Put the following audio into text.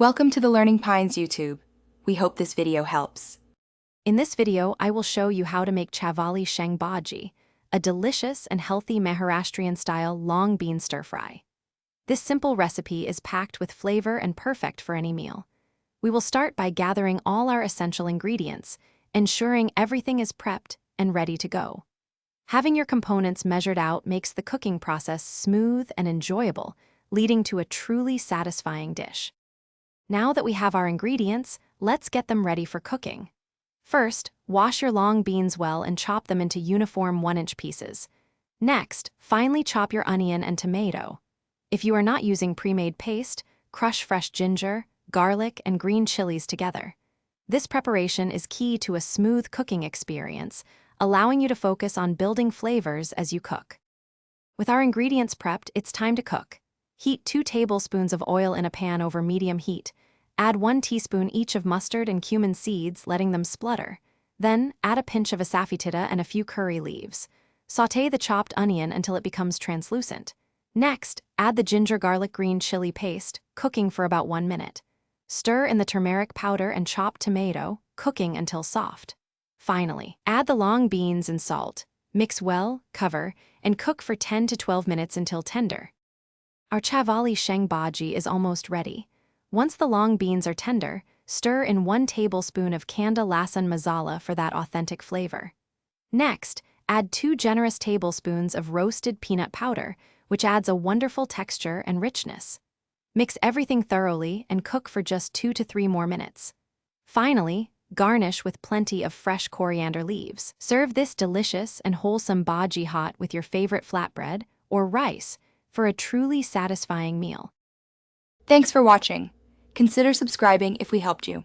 Welcome to the Learning Pines YouTube. We hope this video helps. In this video, I will show you how to make Chavali Sheng Bhaji, a delicious and healthy Maharashtrian-style long bean stir-fry. This simple recipe is packed with flavor and perfect for any meal. We will start by gathering all our essential ingredients, ensuring everything is prepped and ready to go. Having your components measured out makes the cooking process smooth and enjoyable, leading to a truly satisfying dish. Now that we have our ingredients, let's get them ready for cooking. First, wash your long beans well and chop them into uniform 1-inch pieces. Next, finely chop your onion and tomato. If you are not using pre-made paste, crush fresh ginger, garlic, and green chilies together. This preparation is key to a smooth cooking experience, allowing you to focus on building flavors as you cook. With our ingredients prepped, it's time to cook. Heat 2 tablespoons of oil in a pan over medium heat. Add 1 teaspoon each of mustard and cumin seeds, letting them splutter. Then, add a pinch of asafoetida and a few curry leaves. Sauté the chopped onion until it becomes translucent. Next, add the ginger garlic green chili paste, cooking for about 1 minute. Stir in the turmeric powder and chopped tomato, cooking until soft. Finally, add the long beans and salt. Mix well, cover, and cook for 10 to 12 minutes until tender. Our Chavali Sheng Bhaji is almost ready. Once the long beans are tender, stir in 1 tablespoon of kanda lasan masala for that authentic flavor. Next, add 2 generous tablespoons of roasted peanut powder, which adds a wonderful texture and richness. Mix everything thoroughly and cook for just 2 to 3 more minutes. Finally, garnish with plenty of fresh coriander leaves. Serve this delicious and wholesome bhaji hot with your favorite flatbread or rice for a truly satisfying meal. Thanks for watching. Consider subscribing if we helped you.